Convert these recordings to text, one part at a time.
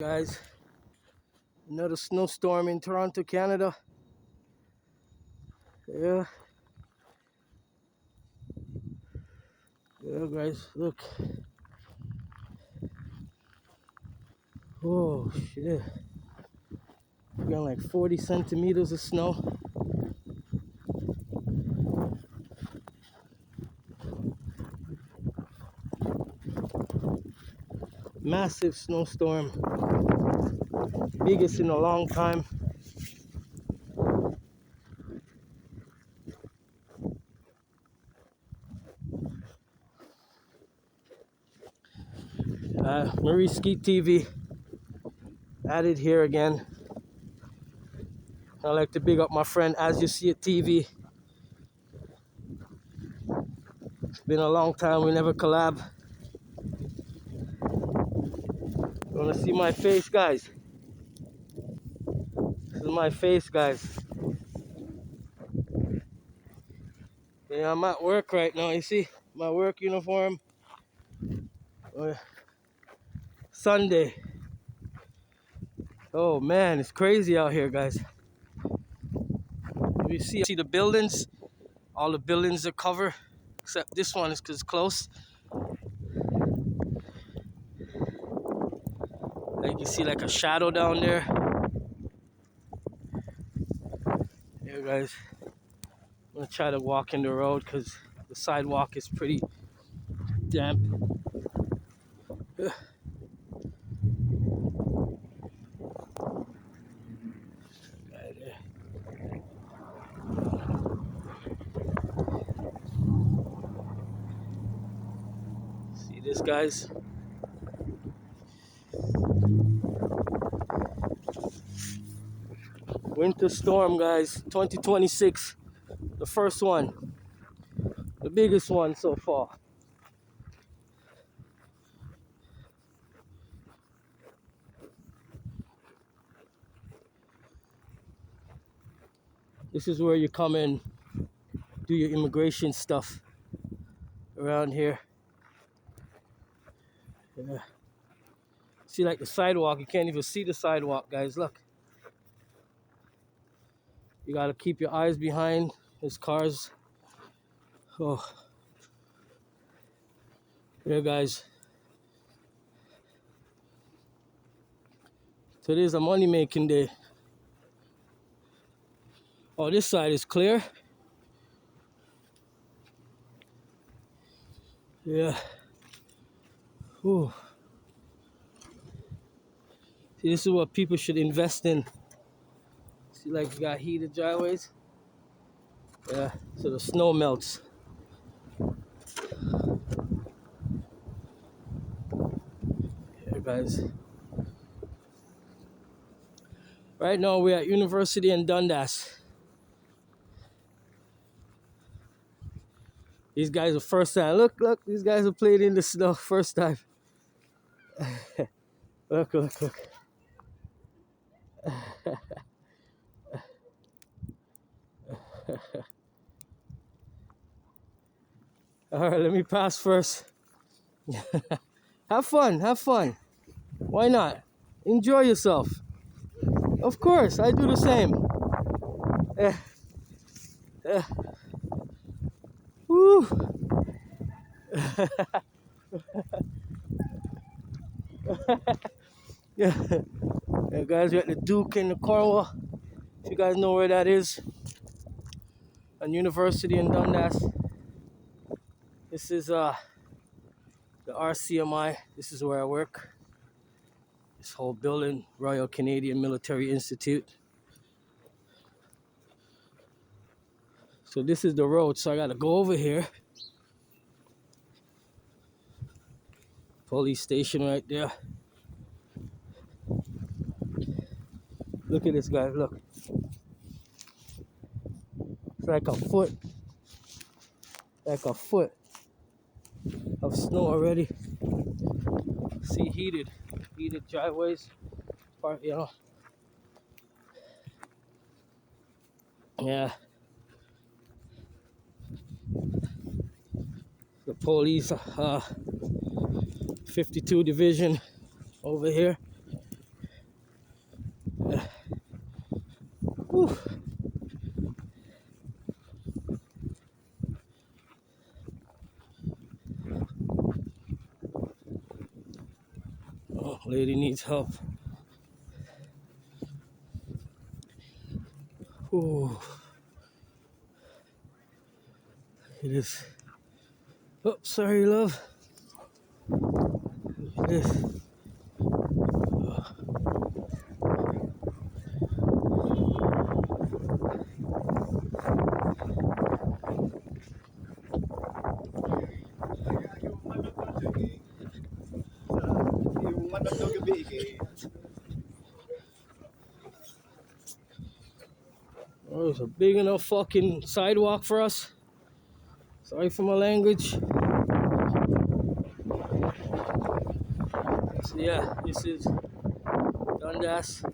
Guys, another snowstorm in Toronto, Canada. Yeah, guys, look. Oh shit, we got like 40 centimeters of snow. Massive snowstorm, biggest in a long time. Marie Ski TV added here again. I like to big up my friend As You See It TV. It's been a long time, we never collab. You wanna see my face, guys? This is my face, guys. Yeah, I'm at work right now, you see? My work uniform. Sunday. Oh man, it's crazy out here, guys. You see the buildings? All the buildings are covered, except this one is because it's close. Like you see like a shadow down there. Yeah, guys. I'm gonna try to walk in the road because the sidewalk is pretty damp. See this, guys? Winter storm, guys. 2026. The first one. The biggest one so far. This is where you come in, do your immigration stuff around here. Yeah. See, like the sidewalk, you can't even see the sidewalk, guys. Look. You gotta keep your eyes behind his cars. Oh. Yeah, guys. Today's a money-making day. Oh, this side is clear. Yeah. Whew. See, this is what people should invest in. See, like you got heated driveways. Yeah, so the snow melts. Yeah, guys. Right now we're at University in Dundas. These guys are first time. Look, these guys have played in the snow first time. Look. All right, let me pass first. Have fun. Why not? Enjoy yourself. Of course, I do the same. Woo. Yeah. Yeah, guys, we're at the Duke in the Cornwall. If you guys know where that is, on University in Dundas. This is the RCMI. This is where I work. This whole building, Royal Canadian Military Institute. So this is the road, so I gotta go over here. Police station right there. Look at this, guys, look. It's like a foot of snow already. See, heated driveways, you know. Yeah. The police, 52 division over here. Whew. Oh, lady needs help. Ooh. It is. Oh, sorry, love. It is. Oh, it's a big enough fucking sidewalk for us. Sorry for my language. So yeah, this is Dundas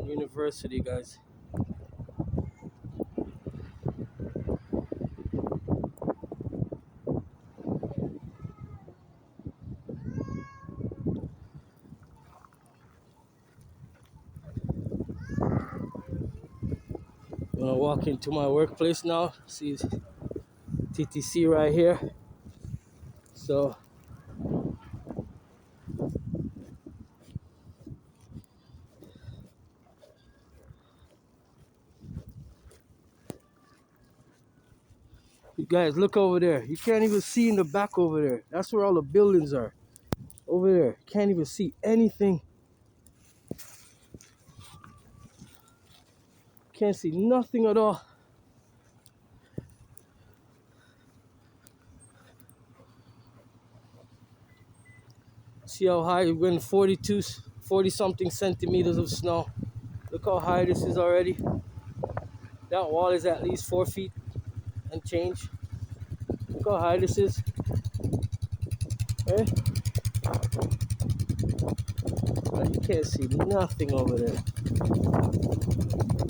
University, guys. I'm gonna walk into my workplace now. See TTC right here. So you guys look over there. You can't even see in the back over there. That's where all the buildings are. Over there. Can't even see anything. Can't see nothing at all. See how high it went? 40 something centimeters of snow. Look how high this is already. That wall is at least 4 feet and change. Look how high this is. Eh? You can't see nothing over there.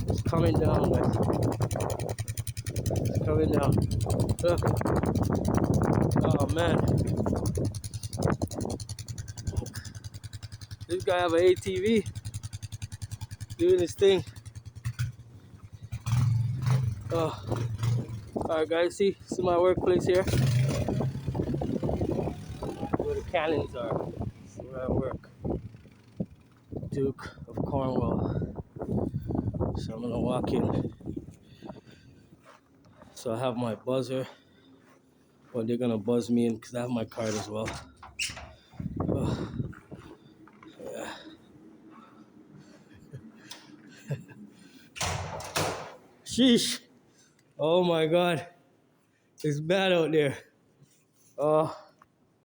It's coming down, guys. It's coming down. Look. Oh man. This guy have an ATV doing his thing. Oh. Alright guys, see my workplace here? Where the cannons are. This is where I work. Duke of Cornwall. So I'm gonna walk in. So I have my buzzer. Well, they're gonna buzz me in because I have my card as well. Oh, yeah. Sheesh. Oh my God. It's bad out there. Oh.